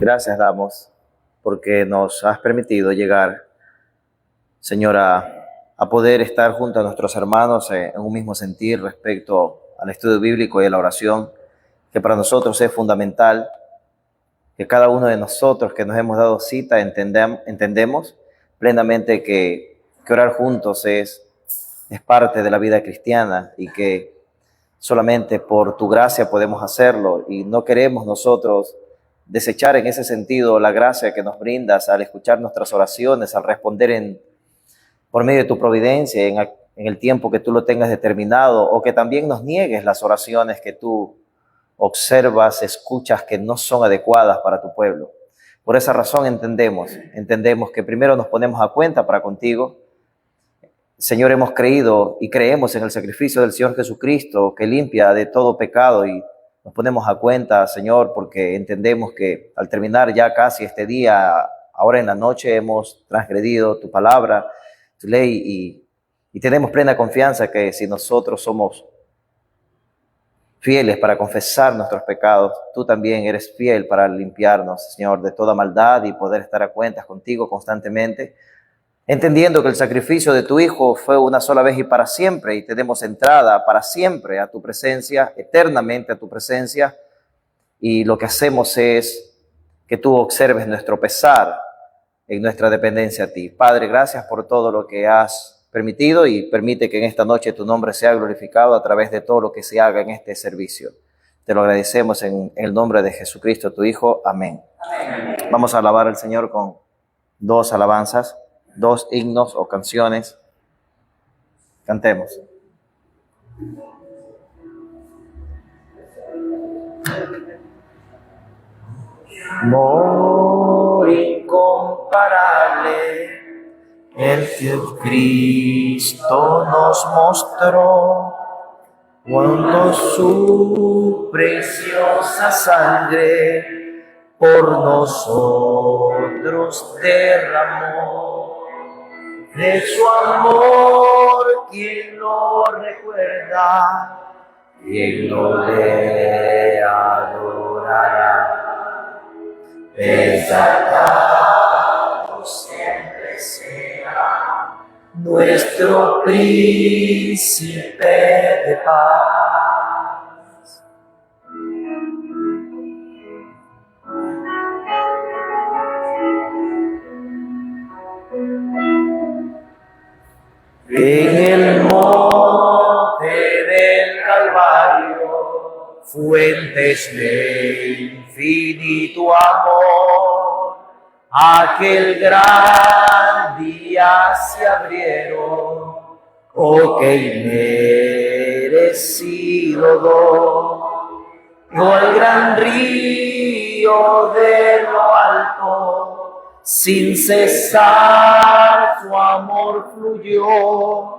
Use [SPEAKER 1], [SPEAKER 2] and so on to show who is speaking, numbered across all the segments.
[SPEAKER 1] Gracias damos porque nos has permitido llegar, Señor, a poder estar junto a nuestros hermanos en un mismo sentir respecto al estudio bíblico y a la oración, que para nosotros es fundamental, que cada uno de nosotros que nos hemos dado cita entendemos plenamente que orar juntos es parte de la vida cristiana y que solamente por tu gracia podemos hacerlo, y no queremos nosotros desechar en ese sentido la gracia que nos brindas al escuchar nuestras oraciones, al responder por medio de tu providencia en el tiempo que tú lo tengas determinado, o que también nos niegues las oraciones que tú observas, escuchas que no son adecuadas para tu pueblo. Por esa razón entendemos que primero nos ponemos a cuenta para contigo. Señor, hemos creído y creemos en el sacrificio del Señor Jesucristo que limpia de todo pecado, y nos ponemos a cuenta, Señor, porque entendemos que al terminar ya casi este día, ahora en la noche, hemos transgredido tu palabra, tu ley, y tenemos plena confianza que si nosotros somos fieles para confesar nuestros pecados, tú también eres fiel para limpiarnos, Señor, de toda maldad y poder estar a cuentas contigo constantemente, entendiendo que el sacrificio de tu Hijo fue una sola vez y para siempre, y tenemos entrada para siempre a tu presencia, eternamente a tu presencia, y lo que hacemos es que tú observes nuestro pesar en nuestra dependencia a ti. Padre, gracias por todo lo que has permitido, y permite que en esta noche tu nombre sea glorificado a través de todo lo que se haga en este servicio. Te lo agradecemos en el nombre de Jesucristo, tu Hijo. Amén. Amén. Vamos a alabar al Señor con dos alabanzas, dos himnos o canciones. Cantemos. Amor incomparable, el que Cristo nos mostró, cuando su preciosa sangre por nosotros derramó. De su amor, ¿quién lo recuerda? ¿Quién no le adorará? Exaltado siempre sea nuestro príncipe de paz. En el monte del Calvario, fuentes de infinito amor, aquel gran día se abrieron, oh que inmerecido don, oh el gran río de lo alto, sin cesar su amor fluyó,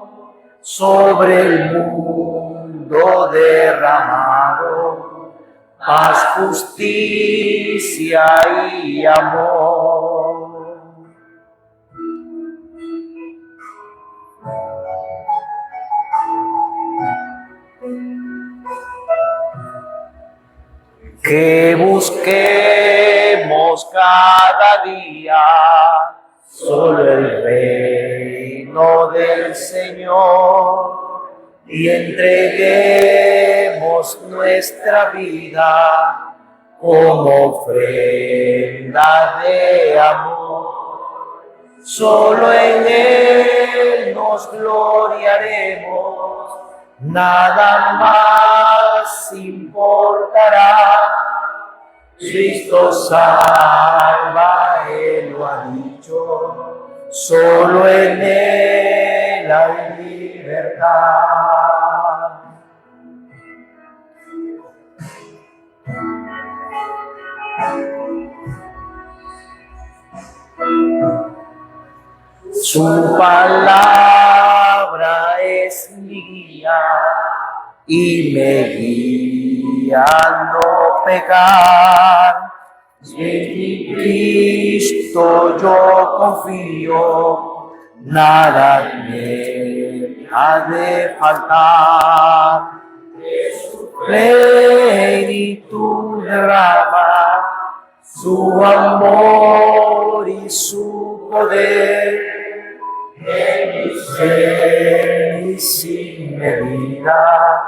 [SPEAKER 1] sobre el mundo derramado, paz, justicia y amor. Que busquemos cada día solo el reino del Señor y entreguemos nuestra vida como ofrenda de amor. Solo en Él nos gloriaremos, nada más importará. Cristo salva, Él lo ha dicho, solo en Él hay libertad. Su palabra es mi guía y me guía a no pecar. En mi Cristo yo confío, nada me ha de faltar. De su plenitud derrama su amor y su poder en mi ser y sin medida.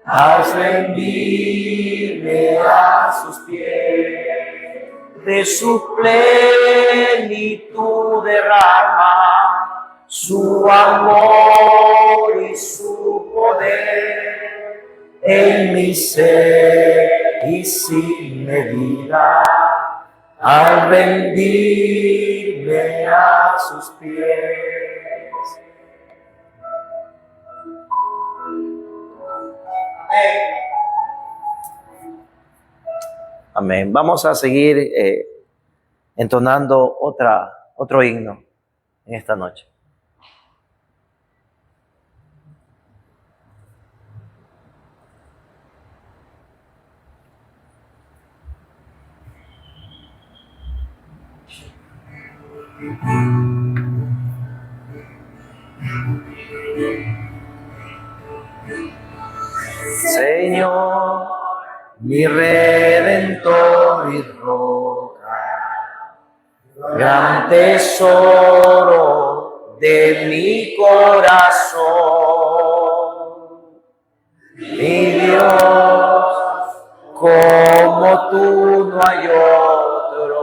[SPEAKER 1] Haz rendirme a sus pies, de su plenitud derrama su amor y su poder en mi ser y sin medida, al rendirme a sus pies. Amén. Vamos a seguir entonando otro himno en esta noche. Señor, mi Redentor y roca, gran tesoro de mi corazón. Mi Dios, como tú no hay otro,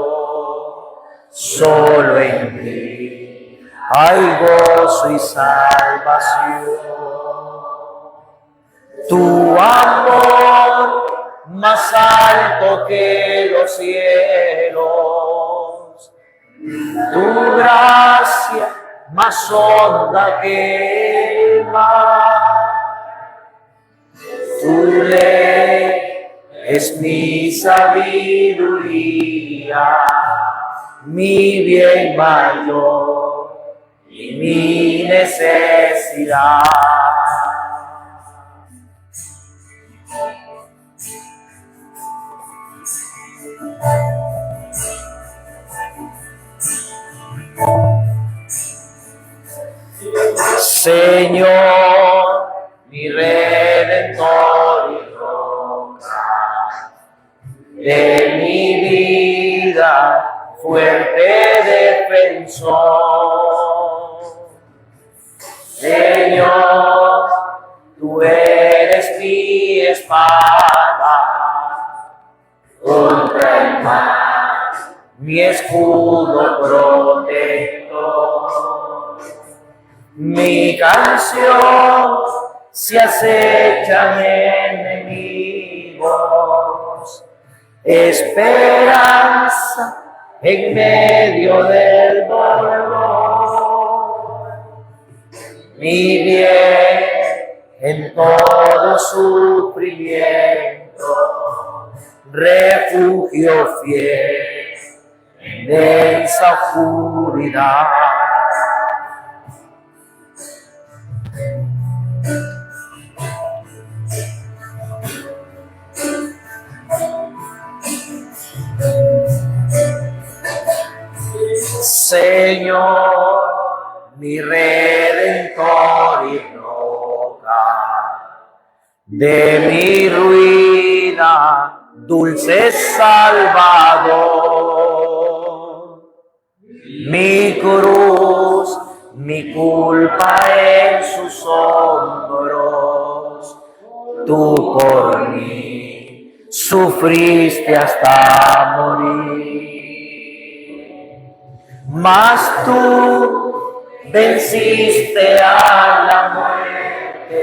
[SPEAKER 1] solo en ti hay gozo y salvación. Tu amor más alto que los cielos, tu gracia más honda que el mar, tu ley es mi sabiduría, mi bien mayor y mi necesidad. Señor, mi Redentor y roca, de mi vida, fuerte defensor. Señor, tú eres mi espada contra el mal, mi escudo protector. Mi canción si acechan enemigos, esperanza en medio del dolor. Mi bien en todo sufrimiento, refugio fiel en densa oscuridad. Señor, mi Redentor y roca, de mi ruina, dulce Salvador. Mi cruz, mi culpa en sus hombros, tú por mí sufriste hasta morir. Mas tú venciste a la muerte,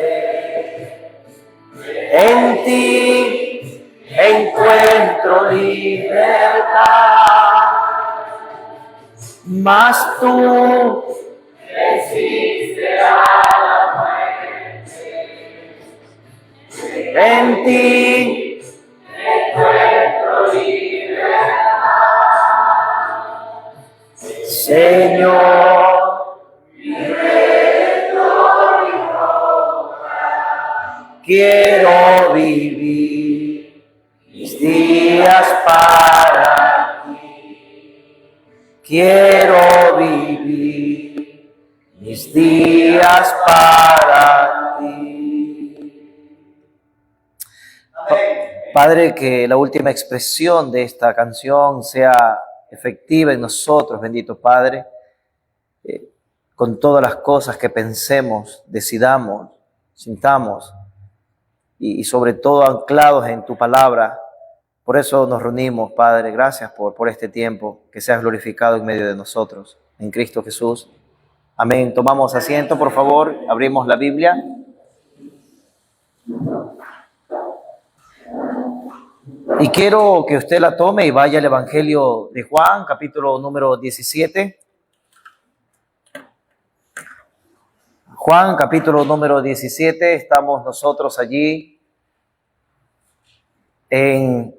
[SPEAKER 1] en ti encuentro libertad. Mas tú venciste a la muerte, en ti encuentro libertad. Señor, mi Redentor y roca, quiero vivir mis días para ti. Quiero vivir mis días para ti. Padre, que la última expresión de esta canción sea efectiva en nosotros, bendito Padre, con todas las cosas que pensemos, decidamos, sintamos y sobre todo anclados en tu palabra. Por eso nos reunimos, Padre. Gracias por este tiempo, que seas glorificado en medio de nosotros, en Cristo Jesús. Amén. Tomamos asiento, por favor. Abrimos la Biblia. Y quiero que usted la tome y vaya al Evangelio de Juan, capítulo número 17. Juan, capítulo número 17. Estamos nosotros allí en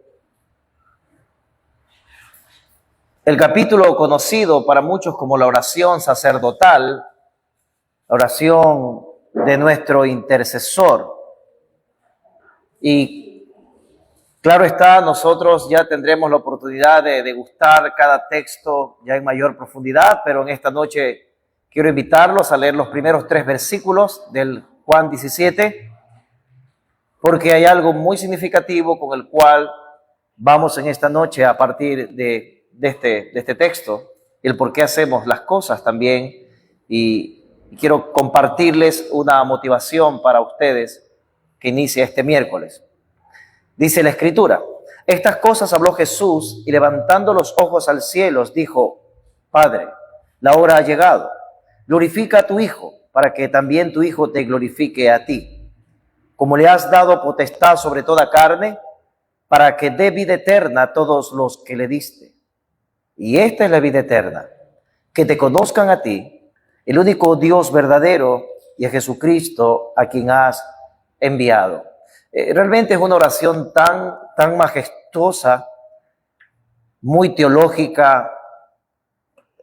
[SPEAKER 1] el capítulo conocido para muchos como la oración sacerdotal, la oración de nuestro intercesor. Y claro está, nosotros ya tendremos la oportunidad de degustar cada texto ya en mayor profundidad, pero en esta noche quiero invitarlos a leer los primeros 3 versículos del Juan 17, porque hay algo muy significativo con el cual vamos en esta noche a partir de este texto, el por qué hacemos las cosas también, y quiero compartirles una motivación para ustedes que inicia este miércoles. Dice la Escritura: estas cosas habló Jesús y levantando los ojos al cielo dijo: Padre, la hora ha llegado, glorifica a tu Hijo, para que también tu Hijo te glorifique a ti, como le has dado potestad sobre toda carne, para que dé vida eterna a todos los que le diste. Y esta es la vida eterna, que te conozcan a ti, el único Dios verdadero, y a Jesucristo a quien has enviado. Realmente es una oración tan majestuosa, muy teológica.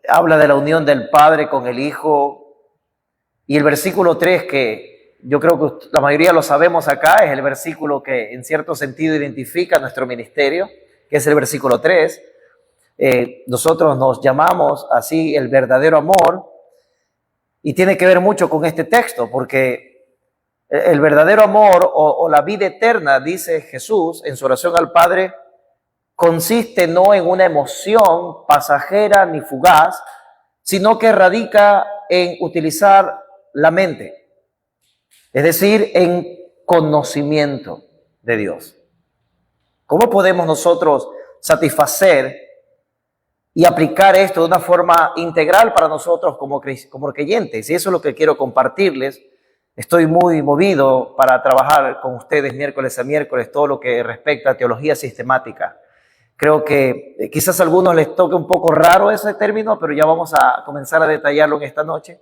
[SPEAKER 1] Habla de la unión del Padre con el Hijo. Y el versículo 3, que yo creo que la mayoría lo sabemos acá, es el versículo que en cierto sentido identifica nuestro ministerio, que es el versículo 3. Nosotros nos llamamos así el verdadero amor, y tiene que ver mucho con este texto, porque el verdadero amor o la vida eterna, dice Jesús en su oración al Padre, consiste no en una emoción pasajera ni fugaz, sino que radica en utilizar la mente, es decir, en conocimiento de Dios. ¿Cómo podemos nosotros satisfacer y aplicar esto de una forma integral para nosotros como creyentes? Y eso es lo que quiero compartirles. Estoy muy movido para trabajar con ustedes miércoles a miércoles todo lo que respecta a teología sistemática. Creo que quizás a algunos les toque un poco raro ese término, pero ya vamos a comenzar a detallarlo en esta noche.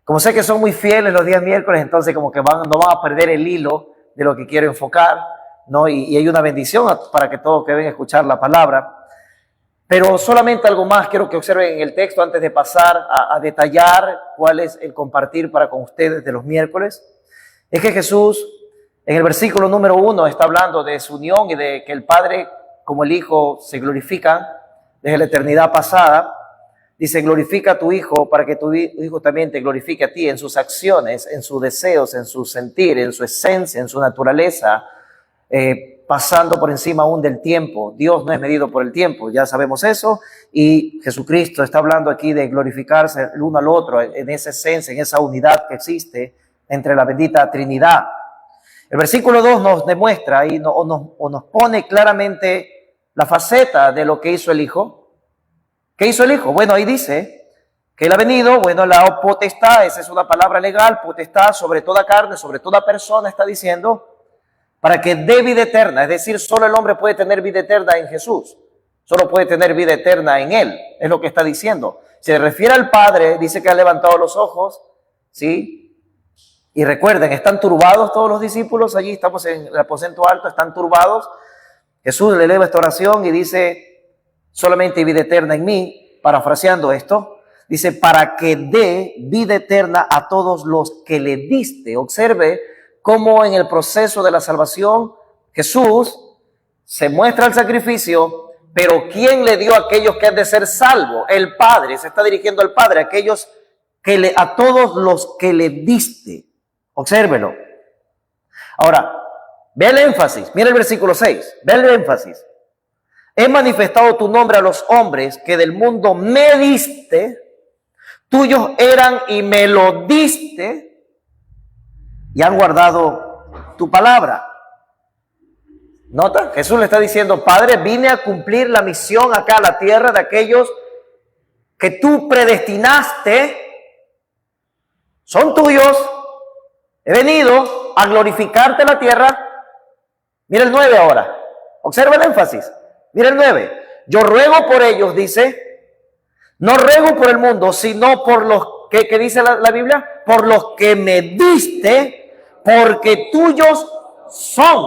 [SPEAKER 1] Como sé que son muy fieles los días miércoles, entonces como que no van a perder el hilo de lo que quiero enfocar, ¿no? Y hay una bendición para que todos queden a escuchar la palabra. Pero solamente algo más quiero que observen en el texto antes de pasar a detallar cuál es el compartir para con ustedes de los miércoles. Es que Jesús en el versículo número 1 está hablando de su unión y de que el Padre como el Hijo se glorifican desde la eternidad pasada. Dice: glorifica a tu Hijo para que tu Hijo también te glorifique a ti en sus acciones, en sus deseos, en su sentir, en su esencia, en su naturaleza, pasando por encima aún del tiempo. Dios no es medido por el tiempo, ya sabemos eso, y Jesucristo está hablando aquí de glorificarse el uno al otro en esa esencia, en esa unidad que existe entre la bendita Trinidad. El versículo 2 nos demuestra o nos pone claramente la faceta de lo que hizo el Hijo. ¿Qué hizo el Hijo? Bueno, ahí dice que Él ha venido, la potestad, esa es una palabra legal, potestad sobre toda carne, sobre toda persona, está diciendo, para que dé vida eterna. Es decir, solo el hombre puede tener vida eterna en Jesús. Solo puede tener vida eterna en Él. Es lo que está diciendo. Se refiere al Padre, dice que ha levantado los ojos, ¿sí? Y recuerden, están turbados todos los discípulos allí, estamos en el aposento alto, están turbados. Jesús le eleva esta oración y dice: solamente hay vida eterna en mí, parafraseando esto. Dice: para que dé vida eterna a todos los que le diste. Observe cómo en el proceso de la salvación Jesús se muestra el sacrificio, pero ¿quién le dio a aquellos que han de ser salvos? El Padre. Se está dirigiendo al Padre, a todos los que le diste. Obsérvelo. Ahora, Ve el énfasis, mira el versículo 6, ve el énfasis. He manifestado tu nombre a los hombres que del mundo me diste, tuyos eran y me lo diste, y han guardado tu palabra. ¿Nota? Jesús le está diciendo, Padre, vine a cumplir la misión acá a la tierra de aquellos que tú predestinaste, son tuyos, he venido a glorificarte en la tierra. Mira el 9 ahora, observa el énfasis, mira el 9. Yo ruego por ellos, dice, no ruego por el mundo, sino por los que dice la Biblia, por los que me diste, porque tuyos son.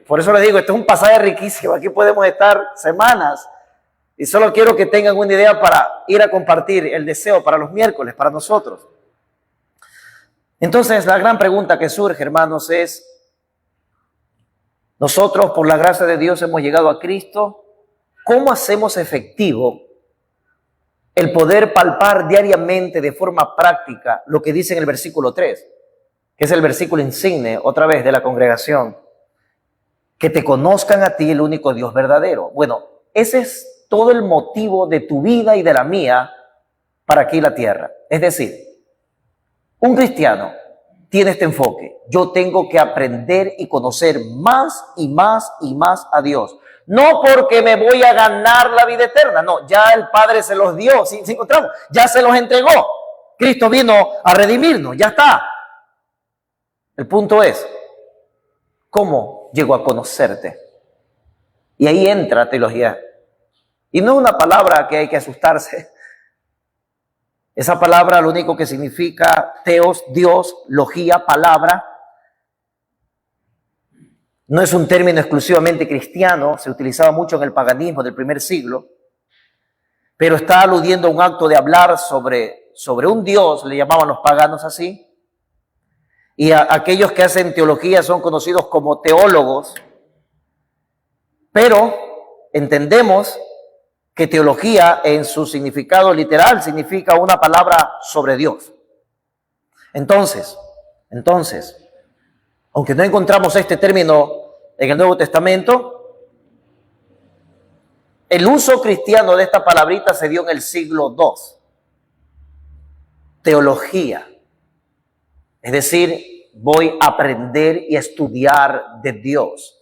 [SPEAKER 1] Por eso les digo, esto es un pasaje riquísimo, aquí podemos estar semanas, y solo quiero que tengan una idea para ir a compartir el deseo para los miércoles, para nosotros. Entonces, la gran pregunta que surge, hermanos, es, nosotros, por la gracia de Dios, hemos llegado a Cristo. ¿Cómo hacemos efectivo el poder palpar diariamente de forma práctica lo que dice en el versículo 3, que es el versículo insigne, otra vez, de la congregación? Que te conozcan a ti, el único Dios verdadero. Bueno, ese es todo el motivo de tu vida y de la mía para aquí la tierra. Es decir, un cristiano tiene este enfoque. Yo tengo que aprender y conocer más y más y más a Dios. No porque me voy a ganar la vida eterna. No, ya el Padre se los dio, si encontramos, ya se los entregó. Cristo vino a redimirnos, ya está. El punto es, ¿cómo llego a conocerte? Y ahí entra teología. Y no es una palabra que hay que asustarse. Esa palabra lo único que significa teos, Dios, logía, palabra. No es un término exclusivamente cristiano, se utilizaba mucho en el paganismo del primer siglo, pero está aludiendo a un acto de hablar sobre un Dios, le llamaban los paganos así, y aquellos que hacen teología son conocidos como teólogos, pero entendemos que teología en su significado literal significa una palabra sobre Dios. Entonces, aunque no encontramos este término en el Nuevo Testamento, el uso cristiano de esta palabrita se dio en el siglo II. Teología. Es decir, voy a aprender y a estudiar de Dios.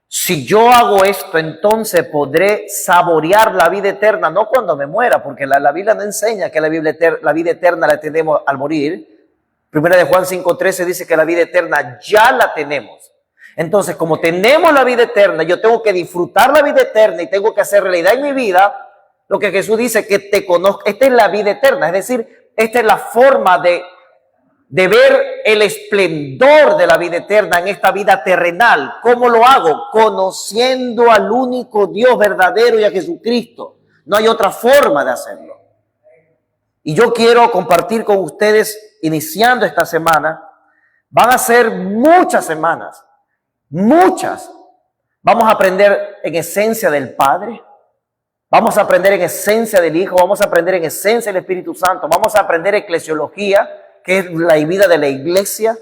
[SPEAKER 1] Si yo hago esto, entonces podré saborear la vida eterna, no cuando me muera, porque la Biblia no enseña que la vida eterna la tenemos al morir. Primera de Juan 5:13 dice que la vida eterna ya la tenemos. Entonces, como tenemos la vida eterna, yo tengo que disfrutar la vida eterna y tengo que hacer realidad en mi vida lo que Jesús dice, que te conozco. Esta es la vida eterna, es decir, esta es la forma de ver el esplendor de la vida eterna en esta vida terrenal. ¿Cómo lo hago? Conociendo al único Dios verdadero y a Jesucristo. No hay otra forma de hacerlo. Y yo quiero compartir con ustedes, iniciando esta semana, van a ser muchas semanas, muchas. Vamos a aprender en esencia del Padre, vamos a aprender en esencia del Hijo, vamos a aprender en esencia del Espíritu Santo, vamos a aprender eclesiología, que es la vida de la iglesia.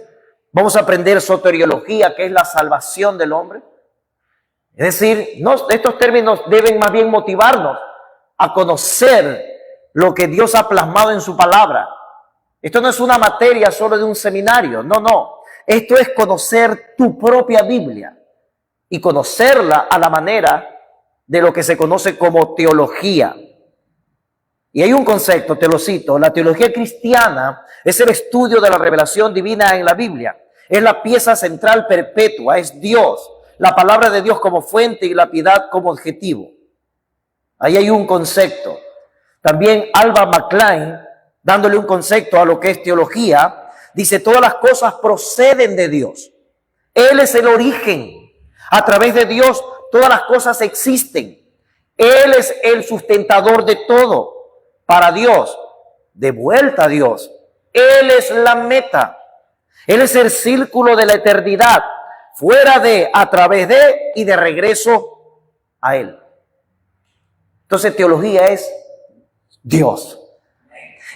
[SPEAKER 1] Vamos a aprender soteriología, que es la salvación del hombre. Es decir, estos términos deben más bien motivarnos a conocer lo que Dios ha plasmado en su palabra. Esto no es una materia solo de un seminario, no. Esto es conocer tu propia Biblia y conocerla a la manera de lo que se conoce como teología. Y hay un concepto, te lo cito, la teología cristiana es el estudio de la revelación divina en la Biblia. Es la pieza central perpetua, es Dios, la palabra de Dios como fuente y la piedad como objetivo. Ahí hay un concepto. También Alba McClain, dándole un concepto a lo que es teología, dice, todas las cosas proceden de Dios. Él es el origen. A través de Dios todas las cosas existen. Él es el sustentador de todo. Para Dios, de vuelta a Dios. Él es la meta. Él es el círculo de la eternidad, fuera de, a través de y de regreso a Él. Entonces, teología es Dios.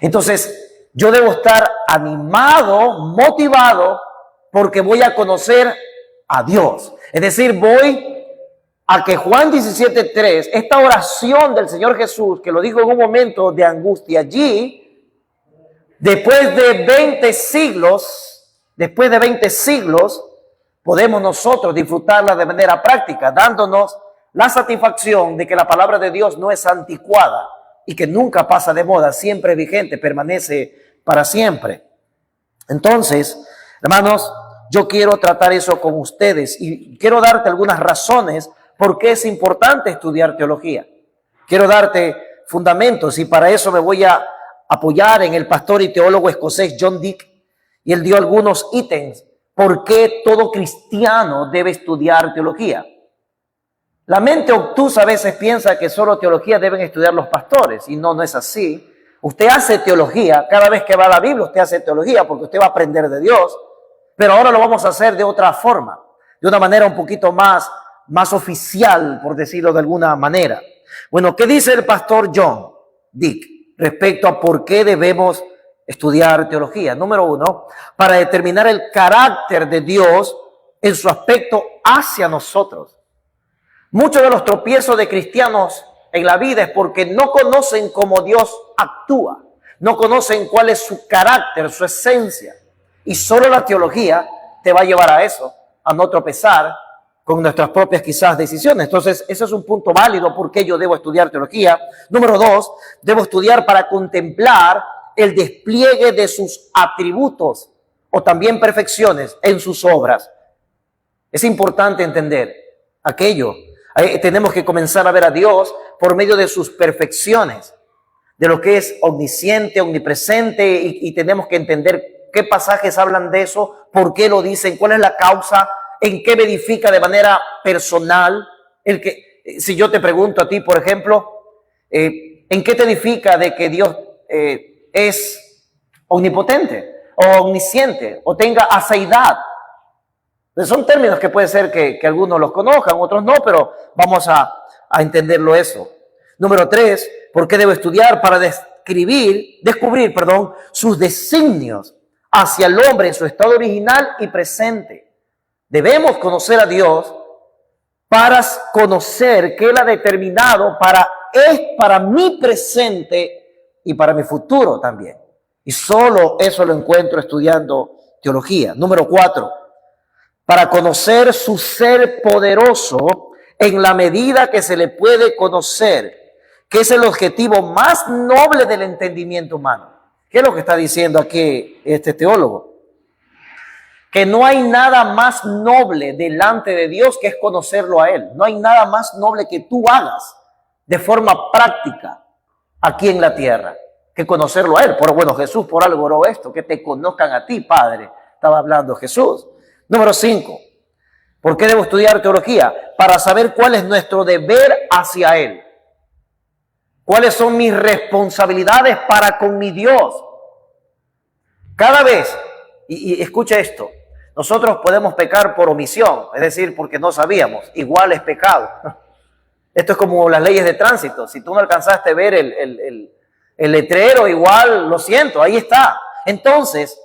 [SPEAKER 1] Entonces, yo debo estar animado, motivado porque voy a conocer a Dios. Es decir, voy a que Juan 17:3, esta oración del Señor Jesús, que lo dijo en un momento de angustia allí, después de 20 siglos, podemos nosotros disfrutarla de manera práctica, dándonos la satisfacción de que la palabra de Dios no es anticuada y que nunca pasa de moda, siempre es vigente, permanece para siempre. Entonces, hermanos, yo quiero tratar eso con ustedes y quiero darte algunas razones por qué es importante estudiar teología. Quiero darte fundamentos y para eso me voy a apoyar en el pastor y teólogo escocés John Dick, y él dio algunos ítems por qué todo cristiano debe estudiar teología. La mente obtusa a veces piensa que solo teología deben estudiar los pastores, y no es así. Usted hace teología, cada vez que va a la Biblia usted hace teología porque usted va a aprender de Dios, pero ahora lo vamos a hacer de otra forma, de una manera un poquito más oficial, por decirlo de alguna manera. Bueno, ¿qué dice el pastor John Dick respecto a por qué debemos estudiar teología? Número 1, para determinar el carácter de Dios en su aspecto hacia nosotros. Muchos de los tropiezos de cristianos en la vida es porque no conocen cómo Dios actúa, no conocen cuál es su carácter, su esencia. Y solo la teología te va a llevar a eso, a no tropezar con nuestras propias quizás decisiones. Entonces, ese es un punto válido por qué yo debo estudiar teología. Número 2, debo estudiar para contemplar el despliegue de sus atributos o también perfecciones en sus obras. Es importante entender aquello. Tenemos que comenzar a ver a Dios por medio de sus perfecciones, de lo que es omnisciente, omnipresente, y tenemos que entender qué pasajes hablan de eso, por qué lo dicen, cuál es la causa, en qué me edifica de manera personal. Si yo te pregunto a ti, por ejemplo, ¿en qué te edifica de que Dios es omnipotente o omnisciente o tenga aseidad? Son términos que puede ser que algunos los conozcan, otros no, pero vamos a entenderlo eso. Número 3, ¿por qué debo estudiar? Para descubrir, sus designios hacia el hombre en su estado original y presente. Debemos conocer a Dios para conocer que Él ha determinado para mi presente y para mi futuro también. Y solo eso lo encuentro estudiando teología. Número 4, para conocer su ser poderoso en la medida que se le puede conocer, que es el objetivo más noble del entendimiento humano. ¿Qué es lo que está diciendo aquí este teólogo? Que no hay nada más noble delante de Dios que es conocerlo a Él. No hay nada más noble que tú hagas de forma práctica aquí en la tierra que conocerlo a Él. Pero bueno, Jesús por algo oró esto, que te conozcan a ti, Padre. Estaba hablando Jesús. Número 5, ¿por qué debo estudiar teología? Para saber cuál es nuestro deber hacia Él. ¿Cuáles son mis responsabilidades para con mi Dios? Cada vez, y escucha esto, nosotros podemos pecar por omisión, es decir, porque no sabíamos, igual es pecado. Esto es como las leyes de tránsito. Si tú no alcanzaste a ver el letrero, igual, lo siento, ahí está. Entonces,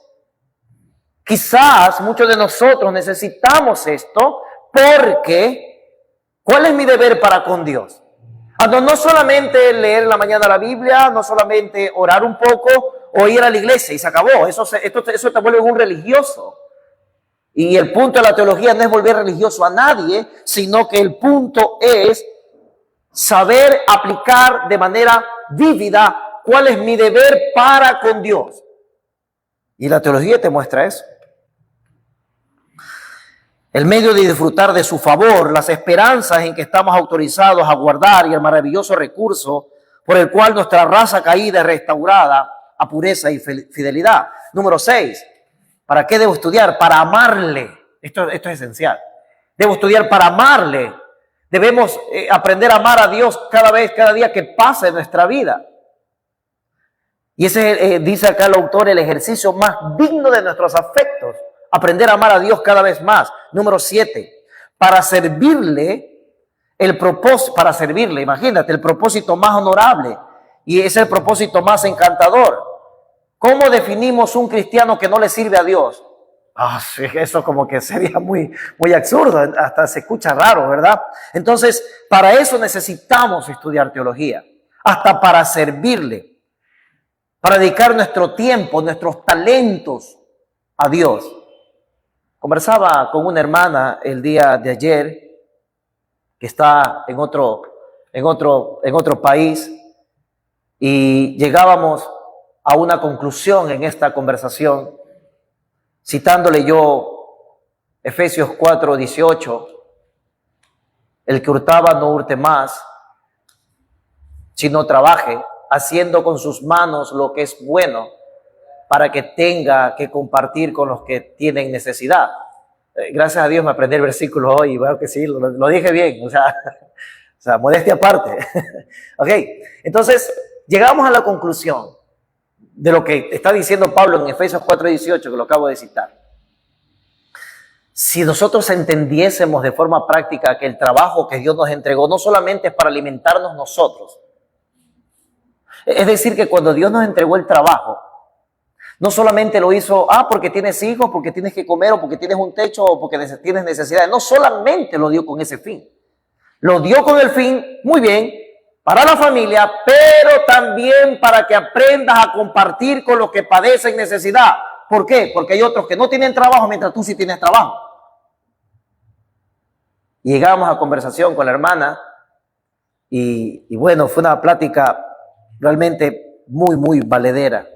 [SPEAKER 1] quizás muchos de nosotros necesitamos esto porque, ¿cuál es mi deber para con Dios? No solamente leer en la mañana la Biblia, no solamente orar un poco o ir a la iglesia y se acabó. Eso te vuelve un religioso. Y el punto de la teología no es volver religioso a nadie, sino que el punto es saber aplicar de manera vívida cuál es mi deber para con Dios. Y la teología te muestra eso. El medio de disfrutar de su favor, las esperanzas en que estamos autorizados a guardar y el maravilloso recurso por el cual nuestra raza caída es restaurada a pureza y fidelidad. Número 6, ¿para qué debo estudiar? Para amarle. Esto es esencial. Debo estudiar para amarle. Debemos aprender a amar a Dios cada día que pasa en nuestra vida. Y ese dice acá el autor, el ejercicio más digno de nuestros afectos. Aprender a amar a Dios cada vez más. Número 7, para servirle, imagínate, el propósito más honorable. Y es el propósito más encantador. ¿Cómo definimos un cristiano que no le sirve a Dios? Sí, eso como que sería muy absurdo, hasta se escucha raro, ¿verdad? Entonces, para eso necesitamos estudiar teología, hasta para servirle, para dedicar nuestro tiempo, nuestros talentos a Dios. Conversaba con una hermana el día de ayer, que está en otro país, y llegábamos a una conclusión en esta conversación, citándole yo Efesios 4:18, el que hurtaba no hurte más, sino trabaje, haciendo con sus manos lo que es bueno, para que tenga que compartir con los que tienen necesidad. Gracias a Dios me aprendí el versículo hoy, y veo que sí, lo dije bien, o sea, modestia aparte. Ok, entonces llegamos a la conclusión de lo que está diciendo Pablo en Efesios 4:18, que lo acabo de citar. Si nosotros entendiésemos de forma práctica que el trabajo que Dios nos entregó no solamente es para alimentarnos nosotros, es decir, que cuando Dios nos entregó el trabajo, no solamente lo hizo, porque tienes hijos, porque tienes que comer, o porque tienes un techo, o porque tienes necesidades. No solamente lo dio con ese fin. Lo dio con el fin, muy bien, para la familia, pero también para que aprendas a compartir con los que padecen necesidad. ¿Por qué? Porque hay otros que no tienen trabajo mientras tú sí tienes trabajo. Y llegamos a conversación con la hermana y bueno, fue una plática realmente muy valedera.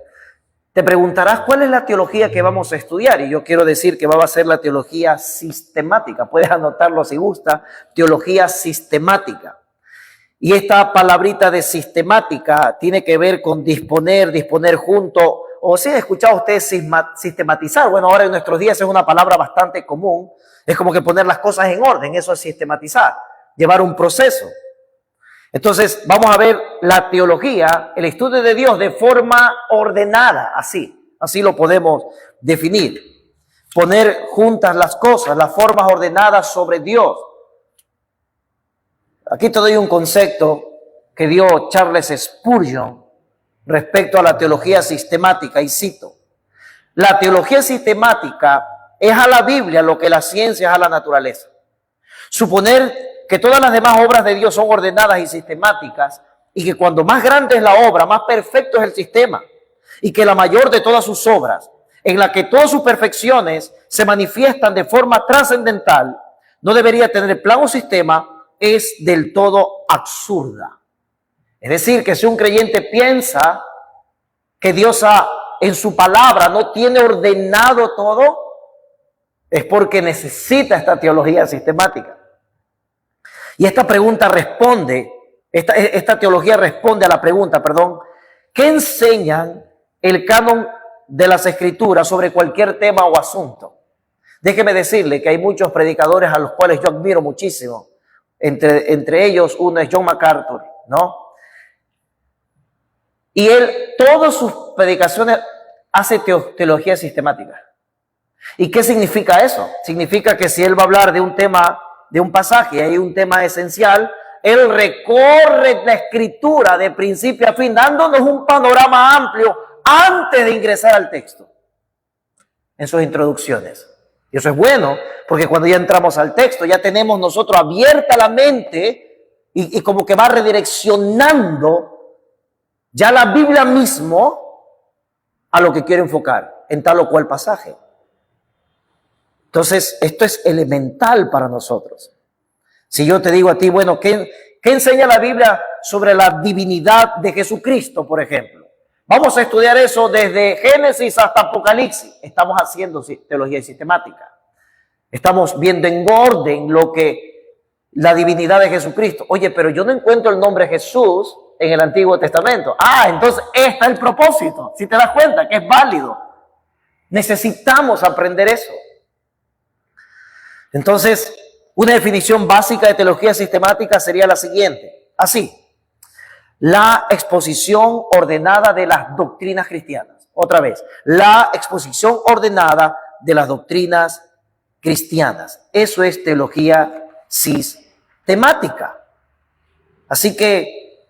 [SPEAKER 1] Te preguntarás cuál es la teología que vamos a estudiar, y yo quiero decir que va a ser la teología sistemática. Puedes anotarlo si gusta, teología sistemática. Y esta palabrita de sistemática tiene que ver con disponer junto, o si han escuchado ustedes sistematizar. Bueno, ahora en nuestros días es una palabra bastante común, es como que poner las cosas en orden, eso es sistematizar, llevar un proceso. Entonces, vamos a ver la teología, el estudio de Dios de forma ordenada, así lo podemos definir. Poner juntas las cosas, las formas ordenadas sobre Dios. Aquí te doy un concepto que dio Charles Spurgeon respecto a la teología sistemática, y cito: la teología sistemática es a la Biblia lo que la ciencia es a la naturaleza. Suponer que todas las demás obras de Dios son ordenadas y sistemáticas, y que cuando más grande es la obra, más perfecto es el sistema, y que la mayor de todas sus obras, en la que todas sus perfecciones se manifiestan de forma trascendental, no debería tener plan o sistema, es del todo absurda. Es decir, que si un creyente piensa que Dios en su palabra no tiene ordenado todo, es porque necesita esta teología sistemática. Y esta teología responde a la pregunta, ¿qué enseñan el canon de las Escrituras sobre cualquier tema o asunto? Déjeme decirle que hay muchos predicadores a los cuales yo admiro muchísimo. Entre ellos uno es John MacArthur, ¿no? Y él, todas sus predicaciones, hace teología sistemática. ¿Y qué significa eso? Significa que si él va a hablar de un tema, de un pasaje, hay un tema esencial, él recorre la Escritura de principio a fin, dándonos un panorama amplio antes de ingresar al texto, en sus introducciones. Y eso es bueno, porque cuando ya entramos al texto, ya tenemos nosotros abierta la mente y como que va redireccionando ya la Biblia mismo a lo que quiere enfocar en tal o cual pasaje. Entonces, esto es elemental para nosotros. Si yo te digo a ti, bueno, ¿qué enseña la Biblia sobre la divinidad de Jesucristo, por ejemplo? Vamos a estudiar eso desde Génesis hasta Apocalipsis. Estamos haciendo teología sistemática. Estamos viendo en orden la divinidad de Jesucristo. Oye, pero yo no encuentro el nombre Jesús en el Antiguo Testamento. Entonces está el propósito. Si te das cuenta que es válido. Necesitamos aprender eso. Entonces, una definición básica de teología sistemática sería la siguiente. Así: la exposición ordenada de las doctrinas cristianas. Otra vez, la exposición ordenada de las doctrinas cristianas. Eso es teología sistemática. Así que,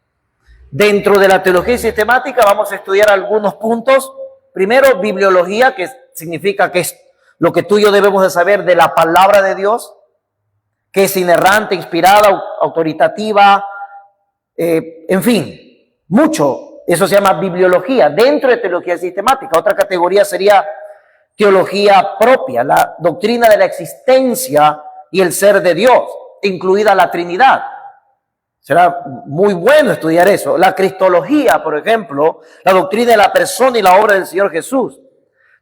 [SPEAKER 1] dentro de la teología sistemática vamos a estudiar algunos puntos. Primero, bibliología, que significa que es lo que tú y yo debemos de saber de la palabra de Dios, que es inerrante, inspirada, autoritativa, en fin, mucho. Eso se llama bibliología, dentro de teología sistemática. Otra categoría sería teología propia, la doctrina de la existencia y el ser de Dios, incluida la Trinidad. Será muy bueno estudiar eso. La cristología, por ejemplo, la doctrina de la persona y la obra del Señor Jesús.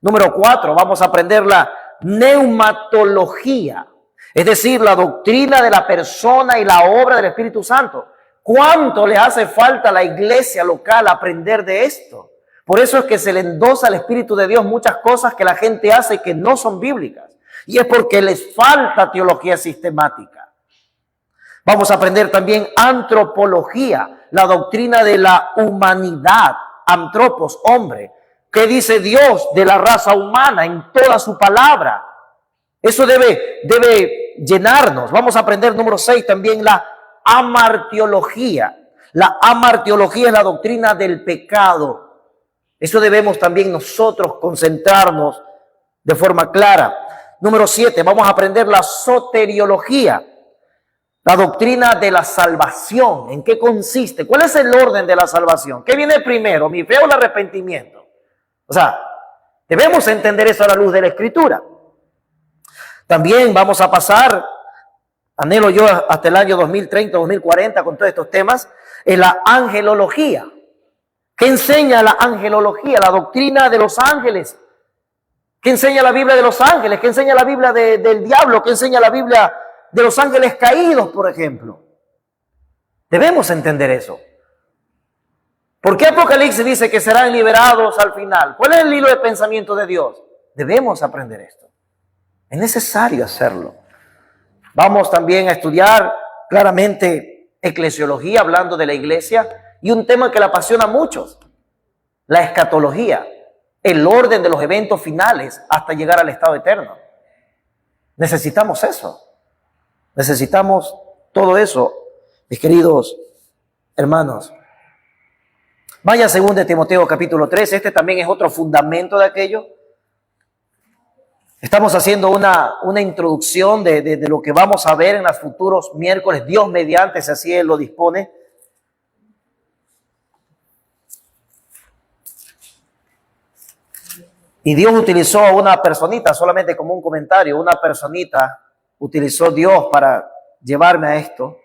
[SPEAKER 1] Número 4, vamos a aprender la neumatología, es decir, la doctrina de la persona y la obra del Espíritu Santo. ¿Cuánto le hace falta a la iglesia local aprender de esto? Por eso es que se le endosa al Espíritu de Dios muchas cosas que la gente hace que no son bíblicas. Y es porque les falta teología sistemática. Vamos a aprender también antropología, la doctrina de la humanidad, antropos, hombre. ¿Qué dice Dios de la raza humana en toda su palabra? Eso debe llenarnos. Vamos a aprender, número 6, también la amartiología. La amartiología es la doctrina del pecado. Eso debemos también nosotros concentrarnos de forma clara. Número 7, vamos a aprender la soteriología, la doctrina de la salvación. ¿En qué consiste? ¿Cuál es el orden de la salvación? ¿Qué viene primero, mi fe o el arrepentimiento? O sea, debemos entender eso a la luz de la Escritura. También vamos a pasar, anhelo yo hasta el año 2030, 2040 con todos estos temas, en la angelología. ¿Qué enseña la angelología? La doctrina de los ángeles. ¿Qué enseña la Biblia de los ángeles? ¿Qué enseña la Biblia del diablo? ¿Qué enseña la Biblia de los ángeles caídos, por ejemplo? Debemos entender eso. ¿Por qué Apocalipsis dice que serán liberados al final? ¿Cuál es el hilo de pensamiento de Dios? Debemos aprender esto. Es necesario hacerlo. Vamos también a estudiar claramente eclesiología, hablando de la iglesia, y un tema que le apasiona a muchos, la escatología, el orden de los eventos finales hasta llegar al estado eterno. Necesitamos eso. Necesitamos todo eso, mis queridos hermanos. Vaya a 2 Timoteo capítulo 3, este también es otro fundamento de aquello. Estamos haciendo una introducción de lo que vamos a ver en los futuros miércoles, Dios mediante, si así Él lo dispone. Y Dios utilizó a una personita, solamente como un comentario, una personita utilizó Dios para llevarme a esto.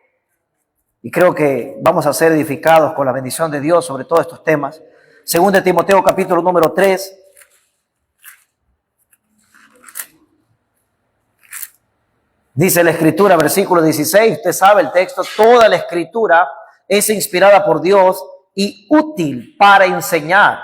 [SPEAKER 1] Y creo que vamos a ser edificados con la bendición de Dios sobre todos estos temas. 2 Timoteo capítulo número 3. Dice la Escritura, versículo 16, usted sabe el texto, toda la Escritura es inspirada por Dios y útil para enseñar,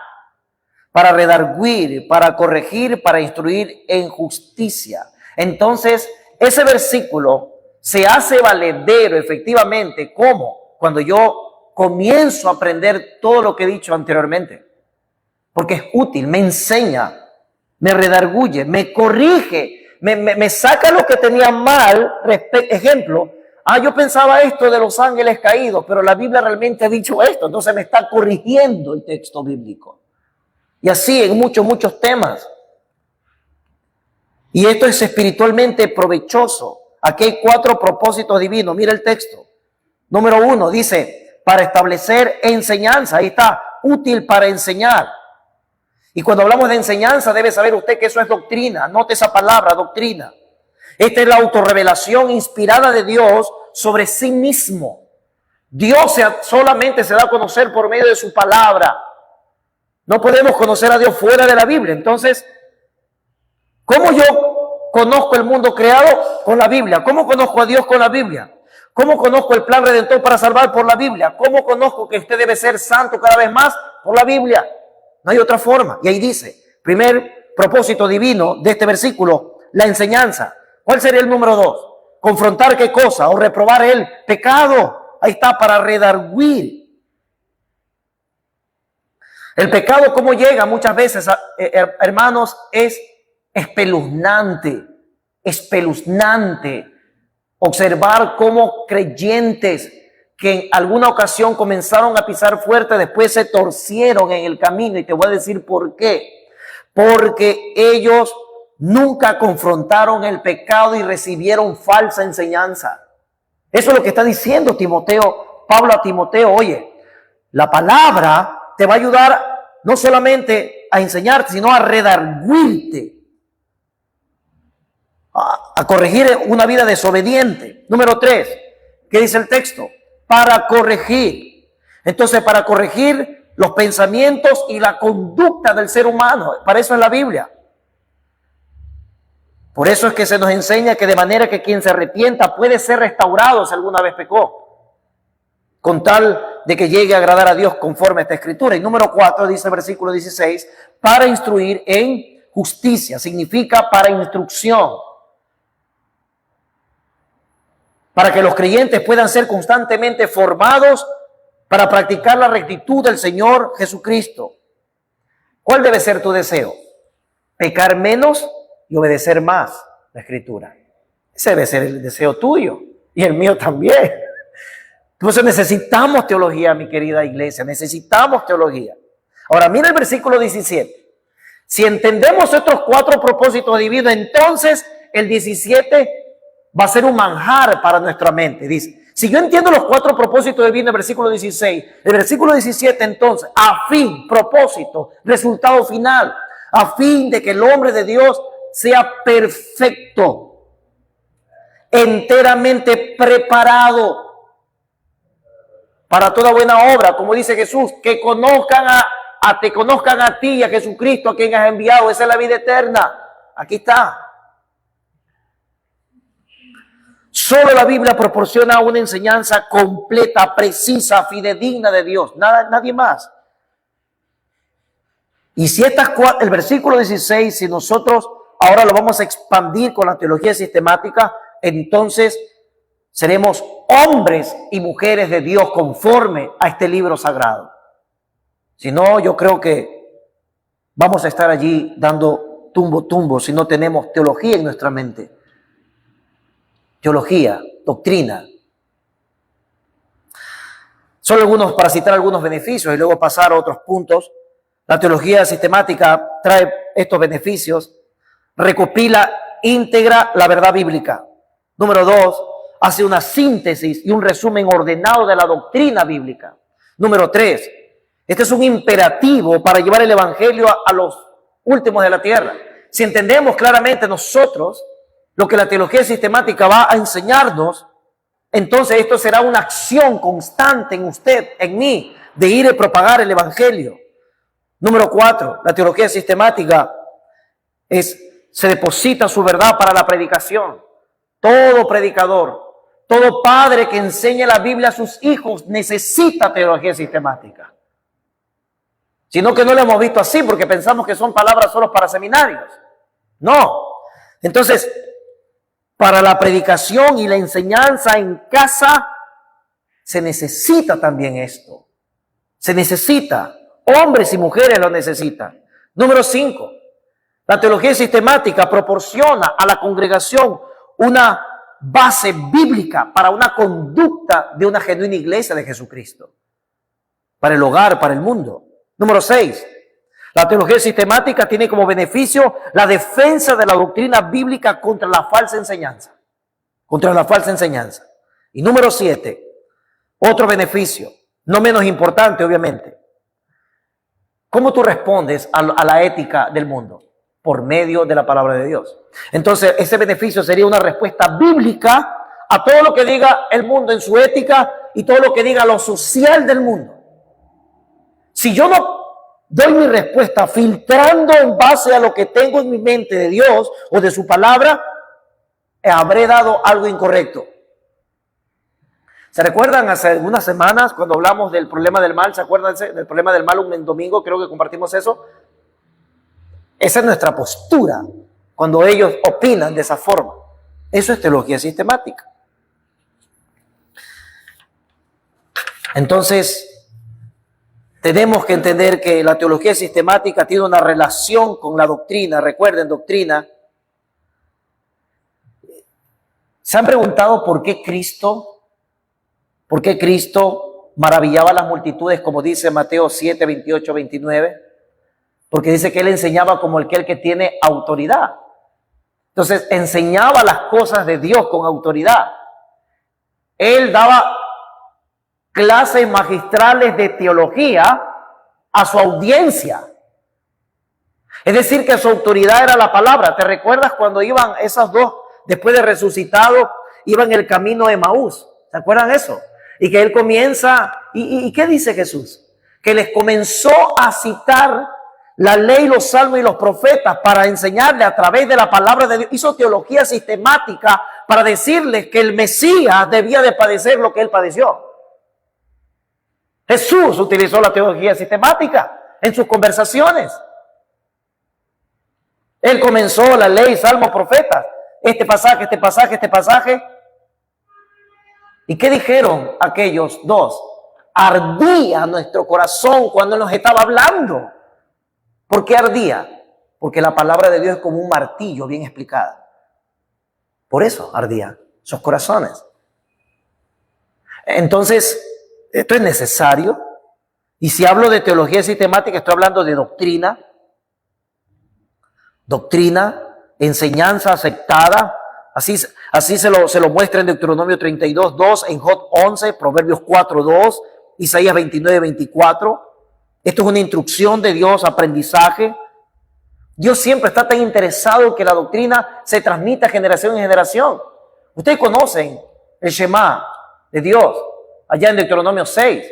[SPEAKER 1] para redarguir, para corregir, para instruir en justicia. Entonces, ese versículo se hace valedero efectivamente, ¿cómo? Cuando yo comienzo a aprender todo lo que he dicho anteriormente. Porque es útil, me enseña, me redarguye, me corrige, me saca lo que tenía mal. Ejemplo, yo pensaba esto de los ángeles caídos, pero la Biblia realmente ha dicho esto, entonces me está corrigiendo el texto bíblico. Y así en muchos temas. Y esto es espiritualmente provechoso. Aquí hay 4 propósitos divinos. Mira el texto. Número 1 dice, para establecer enseñanza. Ahí está, útil para enseñar. Y cuando hablamos de enseñanza, debe saber usted que eso es doctrina. Note esa palabra, doctrina. Esta es la autorrevelación inspirada de Dios sobre sí mismo. Dios solamente se da a conocer por medio de su palabra. No podemos conocer a Dios fuera de la Biblia. Entonces, ¿cómo yo conozco el mundo creado? Con la Biblia. ¿Cómo conozco a Dios con la Biblia? ¿Cómo conozco el plan redentor para salvar? Por la Biblia. ¿Cómo conozco que usted debe ser santo cada vez más? Por la Biblia. No hay otra forma. Y ahí dice, primer propósito divino de este versículo, la enseñanza. ¿Cuál sería el número 2? Confrontar qué cosa, o reprobar el pecado. Ahí está, para redarguir. El pecado, ¿cómo llega? Muchas veces, hermanos, es espeluznante. Observar cómo creyentes que en alguna ocasión comenzaron a pisar fuerte, después se torcieron en el camino. Y te voy a decir por qué. Porque ellos nunca confrontaron el pecado y recibieron falsa enseñanza. Eso es lo que está diciendo Pablo a Timoteo. Oye, la palabra te va a ayudar no solamente a enseñarte, sino a redarguirte, a corregir una vida desobediente. Número 3, ¿qué dice el texto? Para corregir. Entonces, para corregir los pensamientos y la conducta del ser humano. Para eso es la Biblia. Por eso es que se nos enseña que de manera que quien se arrepienta puede ser restaurado si alguna vez pecó, con tal de que llegue a agradar a Dios conforme a esta escritura. Y número 4, dice el versículo 16, para instruir en justicia, significa para instrucción, para que los creyentes puedan ser constantemente formados para practicar la rectitud del Señor Jesucristo. ¿Cuál debe ser tu deseo? Pecar menos y obedecer más la escritura. Ese debe ser el deseo tuyo y el mío también. Entonces necesitamos teología, mi querida iglesia, necesitamos teología. Ahora mira el versículo 17. Si entendemos estos 4 propósitos divinos, entonces el 17 va a ser un manjar para nuestra mente. Dice, si yo entiendo los 4 propósitos divinos, el versículo 16, el versículo 17 entonces, a fin, propósito, resultado final, a fin de que el hombre de Dios sea perfecto, enteramente preparado para toda buena obra, como dice Jesús, que te conozcan a ti y a Jesucristo, a quien has enviado. Esa es la vida eterna. Aquí está. Solo la Biblia proporciona una enseñanza completa, precisa, fidedigna de Dios. Nadie más. Y si el versículo 16, si nosotros ahora lo vamos a expandir con la teología sistemática, entonces seremos hombres y mujeres de Dios conforme a este libro sagrado. Si no, yo creo que vamos a estar allí dando tumbo si no tenemos teología en nuestra mente. Teología, doctrina. Solo para citar algunos beneficios y luego pasar a otros puntos. La teología sistemática trae estos beneficios. Recopila íntegra la verdad bíblica. Número 2, hace una síntesis y un resumen ordenado de la doctrina bíblica. Número 3, este es un imperativo para llevar el evangelio a los últimos de la tierra. Si entendemos claramente nosotros lo que la teología sistemática va a enseñarnos, entonces esto será una acción constante en usted, en mí, de ir y propagar el evangelio. Número 4, la teología sistemática se deposita su verdad para la predicación. Todo predicador, todo padre que enseñe la Biblia a sus hijos necesita teología sistemática. Sino que no lo hemos visto así porque pensamos que son palabras solo para seminarios. No. Entonces, para la predicación y la enseñanza en casa se necesita también esto. Se necesita. Hombres y mujeres lo necesitan. Número 5. La teología sistemática proporciona a la congregación una base bíblica para una conducta de una genuina iglesia de Jesucristo. Para el hogar, para el mundo. Número 6. La teología sistemática tiene como beneficio la defensa de la doctrina bíblica contra la falsa enseñanza. Contra la falsa enseñanza. Y número 7. Otro beneficio, no menos importante obviamente. ¿Cómo tú respondes a la ética del mundo? Por medio de la palabra de Dios. Entonces, ese beneficio sería una respuesta bíblica a todo lo que diga el mundo en su ética y todo lo que diga lo social del mundo. Si yo no doy mi respuesta filtrando en base a lo que tengo en mi mente de Dios o de su palabra, habré dado algo incorrecto. ¿Se recuerdan hace algunas semanas cuando hablamos del problema del mal? ¿Se acuerdan del problema del mal un domingo? Creo que compartimos eso. Esa es nuestra postura cuando ellos opinan de esa forma. Eso es teología sistemática. Entonces, tenemos que entender que la teología sistemática tiene una relación con la doctrina. Recuerden, doctrina. ¿Se han preguntado por qué Cristo maravillaba a las multitudes, como dice Mateo 7, 28, 29? Porque dice que él enseñaba como aquel que tiene autoridad.
[SPEAKER 2] Entonces enseñaba las cosas de Dios con autoridad. Él daba clases magistrales de teología a su audiencia. Es decir, que su autoridad era la palabra. ¿Te recuerdas cuando iban esas dos, después de resucitado, iban el camino de Emaús? ¿Se acuerdan eso? Y que él comienza, ¿y qué dice Jesús? Que les comenzó a citar la ley, los salmos y los profetas para enseñarle a través de la palabra de Dios. Hizo teología sistemática para decirles que el Mesías debía de padecer lo que él padeció. Jesús utilizó la teología sistemática en sus conversaciones. Él comenzó la ley, salmos, profetas. Este pasaje, este pasaje, este pasaje. ¿Y qué dijeron aquellos dos? Ardía nuestro corazón cuando nos estaba hablando. ¿Por qué ardía? Porque la palabra de Dios es como un martillo bien explicada. Por eso ardía sus corazones. Entonces, esto es necesario. Y si hablo de teología sistemática, estoy hablando de doctrina. Doctrina, enseñanza aceptada. Así se lo muestra en Deuteronomio 32:2, en Job 11, Proverbios 4:2, Isaías 29:24. Esto es una instrucción de Dios, aprendizaje. Dios siempre está tan interesado en que la doctrina se transmita generación en generación. Ustedes conocen el Shema de Dios, allá en Deuteronomio 6.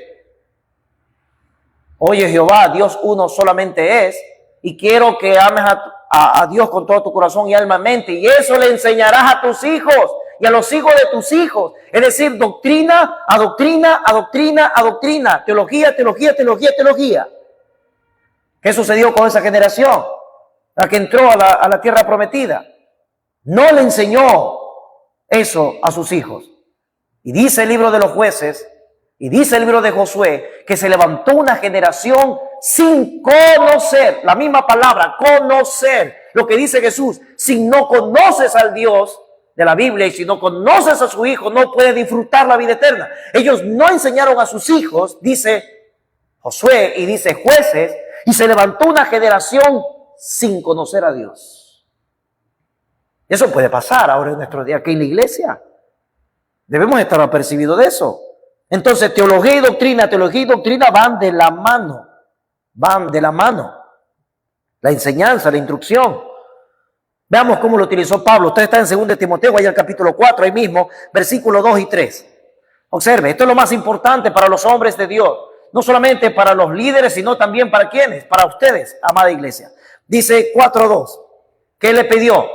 [SPEAKER 2] Oye Jehová, Dios uno solamente es, y quiero que ames a Dios con todo tu corazón y alma y mente, y eso le enseñarás a tus hijos y a los hijos de tus hijos. Es decir, doctrina, a doctrina, a doctrina, a doctrina, teología, teología, teología, teología. ¿Qué sucedió con esa generación? La que entró a la tierra prometida. No le enseñó eso a sus hijos. Y dice el libro de los Jueces, y dice el libro de Josué, que se levantó una generación sin conocer, la misma palabra, conocer, lo que dice Jesús. Si no conoces al Dios de la Biblia y si no conoces a su Hijo, no puedes disfrutar la vida eterna. Ellos no enseñaron a sus hijos, dice Josué y dice Jueces, y se levantó una generación sin conocer a Dios. Eso puede pasar ahora en nuestro día, aquí en la iglesia. Debemos estar apercibidos de eso. Entonces, teología y doctrina van de la mano. Van de la mano. La enseñanza, la instrucción. Veamos cómo lo utilizó Pablo. Usted está en 2 Timoteo, allá el capítulo 4, ahí mismo, versículos 2 y 3. Observe, esto es lo más importante para los hombres de Dios. No solamente para los líderes, sino también para quienes, para ustedes, amada iglesia. Dice 4:2, ¿qué le pidió?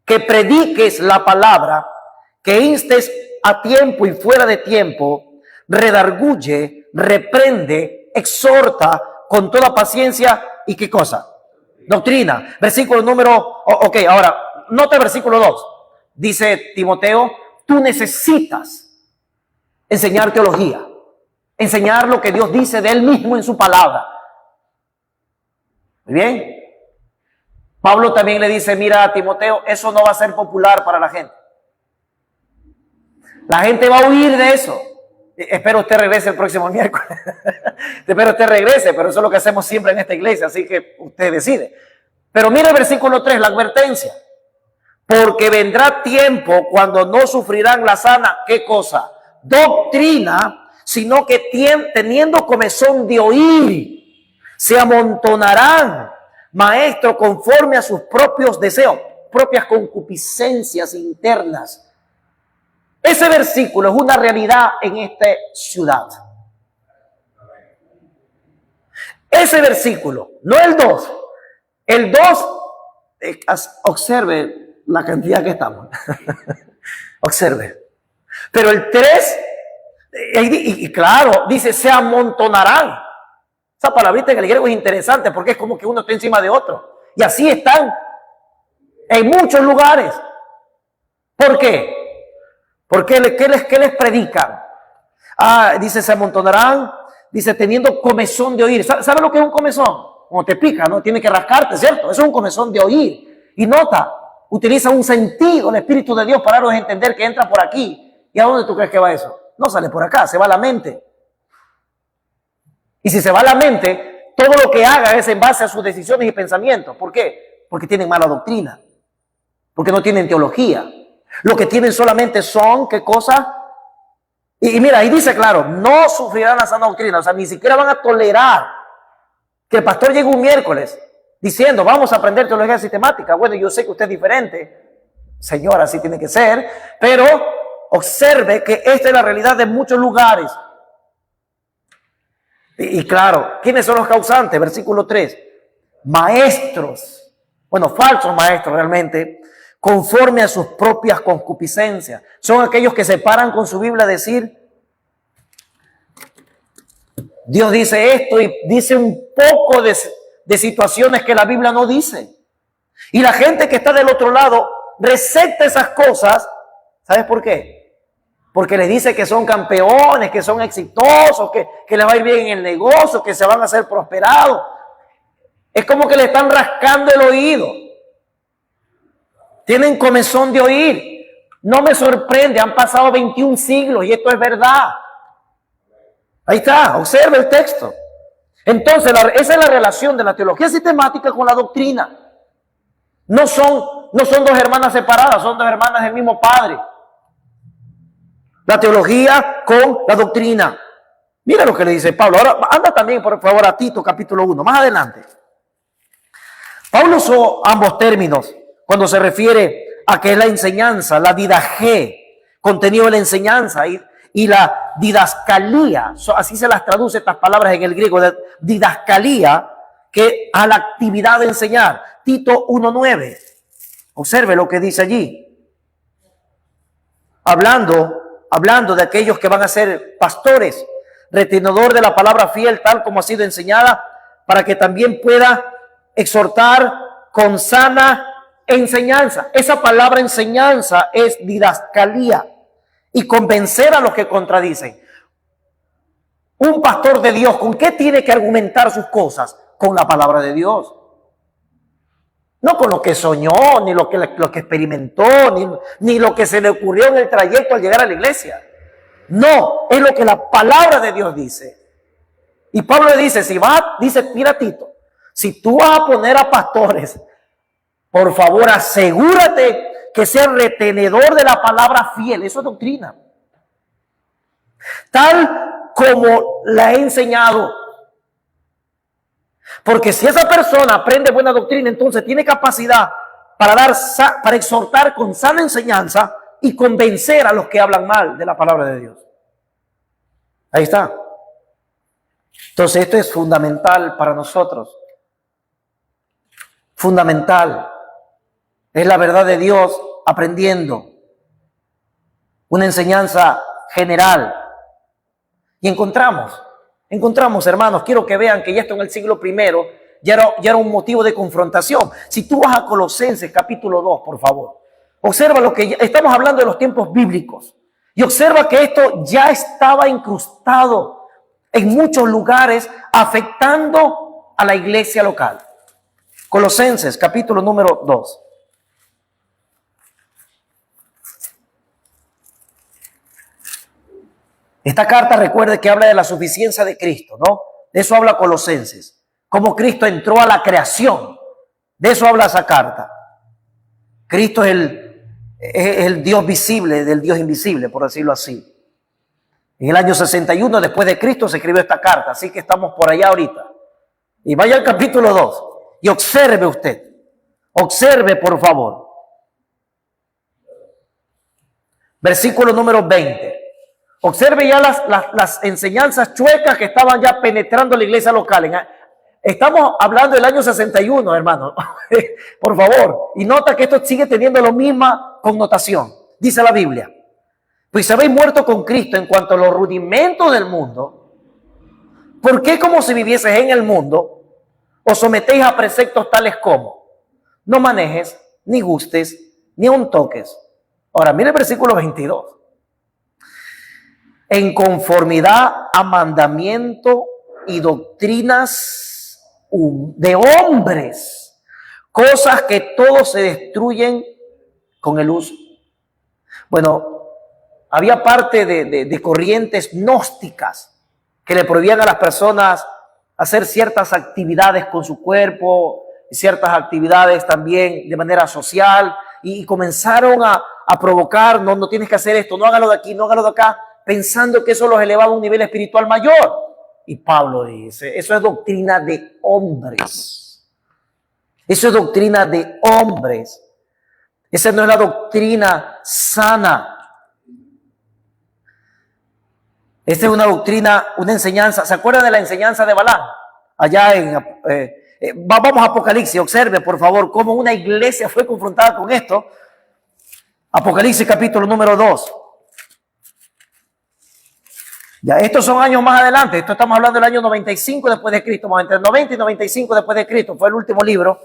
[SPEAKER 2] Que prediques la palabra, que instes a tiempo y fuera de tiempo, redarguye, reprende, exhorta con toda paciencia y ¿qué cosa? Doctrina. Versículo número, ahora, nota el versículo 2. Dice Timoteo, tú necesitas enseñar teología, enseñar lo que Dios dice de Él mismo en su palabra. Muy bien. Pablo también le dice, mira a Timoteo, eso no va a ser popular para la gente. La gente va a huir de eso. Espero usted regrese el próximo miércoles. Espero usted regrese, pero eso es lo que hacemos siempre en esta iglesia, así que usted decide. Pero mire el versículo 3, la advertencia. Porque vendrá tiempo cuando no sufrirán la sana, ¿qué cosa? Doctrina, sino que teniendo comezón de oír, se amontonarán maestros conforme a sus propios deseos, propias concupiscencias internas. Ese versículo es una realidad en esta ciudad. Ese versículo, no el 2. El 2, observe la cantidad que estamos. Observe. Pero el 3, y claro, dice, se amontonarán. Esa palabrita en el griego es interesante porque es como que uno está encima de otro. Y así están en muchos lugares. ¿Por qué? Porque ¿qué les predican? Dice, se amontonarán, dice, teniendo comezón de oír. ¿Sabe lo que es un comezón? Como te pica, ¿no? Tiene que rascarte, ¿cierto? Eso es un comezón de oír. Y nota, utiliza un sentido, el Espíritu de Dios, para darnos a entender que entra por aquí. ¿Y a dónde tú crees que va eso? No sale por acá, se va a la mente. Y si se va a la mente, todo lo que haga es en base a sus decisiones y pensamientos. ¿Por qué? Porque tienen mala doctrina. porque no tienen teología. Lo que tienen solamente son, ¿qué cosa? Y mira, ahí dice claro, no sufrirán la sana doctrina, o sea, ni siquiera van a tolerar que el pastor llegue un miércoles diciendo, vamos a aprender teología sistemática. Bueno, yo sé que usted es diferente, señora, así tiene que ser, pero observe que esta es la realidad de muchos lugares. Y claro, ¿quiénes son los causantes? Versículo 3. Maestros, bueno, falsos maestros realmente, conforme a sus propias concupiscencias. Son aquellos que se paran con su Biblia a decir, Dios dice esto y dice un poco de situaciones que la Biblia no dice. Y la gente que está del otro lado recepta esas cosas. ¿Sabes por qué? Porque les dice que son campeones, que son exitosos, que les va a ir bien en el negocio, que se van a hacer prosperados. Es como que le están rascando el oído. Tienen comezón de oír. No me sorprende, han pasado 21 siglos y esto es verdad. Ahí está, observe el texto. Entonces, esa es la relación de la teología sistemática con la doctrina. No son dos hermanas separadas, son dos hermanas del mismo Padre. La teología con la doctrina. Mira lo que le dice Pablo. Ahora anda también, por favor, a Tito, capítulo 1, más adelante. Pablo usó ambos términos cuando se refiere a que es la enseñanza, la didaje, contenido de la enseñanza y la didascalía. Así se las traduce estas palabras en el griego, de didascalía, que a la actividad de enseñar. Tito 1:9. Observe lo que dice allí. Hablando de aquellos que van a ser pastores, retenedor de la palabra fiel, tal como ha sido enseñada, para que también pueda exhortar con sana enseñanza. Esa palabra enseñanza es didascalía y convencer a los que contradicen. Un pastor de Dios, ¿con qué tiene que argumentar sus cosas? Con la palabra de Dios. No con lo que soñó, ni lo que experimentó, ni lo que se le ocurrió en el trayecto al llegar a la iglesia. No, es lo que la palabra de Dios dice. Y Pablo le dice, mira Tito, si tú vas a poner a pastores, por favor asegúrate que sea retenedor de la palabra fiel. Eso es doctrina. Tal como la he enseñado. Porque si esa persona aprende buena doctrina, entonces tiene capacidad para exhortar con sana enseñanza y convencer a los que hablan mal de la palabra de Dios. Ahí está. Entonces esto es fundamental para nosotros. Fundamental. Es la verdad de Dios aprendiendo. Una enseñanza general. Y encontramos, hermanos, quiero que vean que ya esto en el siglo I ya era un motivo de confrontación. Si tú vas a Colosenses capítulo 2, por favor, observa lo que estamos hablando de los tiempos bíblicos. Y observa que esto ya estaba incrustado en muchos lugares, afectando a la iglesia local. Colosenses capítulo número 2. Esta carta, recuerde que habla de la suficiencia de Cristo, ¿no? De eso habla Colosenses. Cómo Cristo entró a la creación. De eso habla esa carta. Cristo es el Dios visible del Dios invisible, por decirlo así. En el año 61 después de Cristo se escribió esta carta, así que estamos por allá ahorita. Y vaya al capítulo 2 y observe usted. Observe, por favor. Versículo número 20. Observe ya las enseñanzas chuecas que estaban ya penetrando la iglesia local. Estamos hablando del año 61, hermano. Por favor. Y nota que esto sigue teniendo la misma connotación. Dice la Biblia. Pues habéis muerto con Cristo en cuanto a los rudimentos del mundo. ¿Por qué como si vivieses en el mundo os sometéis a preceptos tales como no manejes, ni gustes, ni aun toques? Ahora, mire el versículo 22. En conformidad a mandamiento y doctrinas de hombres, cosas que todos se destruyen con el uso. Bueno, había parte de corrientes gnósticas que le prohibían a las personas hacer ciertas actividades con su cuerpo, ciertas actividades también de manera social, y comenzaron a provocar, no tienes que hacer esto, no hágalo de aquí, no hágalo de acá, pensando que eso los elevaba a un nivel espiritual mayor. Y Pablo dice, eso es doctrina de hombres. Eso es doctrina de hombres. Esa no es la doctrina sana. Esta es una doctrina, una enseñanza. ¿Se acuerdan de la enseñanza de Balaam? Allá vamos a Apocalipsis, observe por favor cómo una iglesia fue confrontada con esto. Apocalipsis capítulo número 2. Ya, estos son años más adelante. Esto estamos hablando del año 95 después de Cristo. Entre el 90 y 95 después de Cristo. Fue el último libro.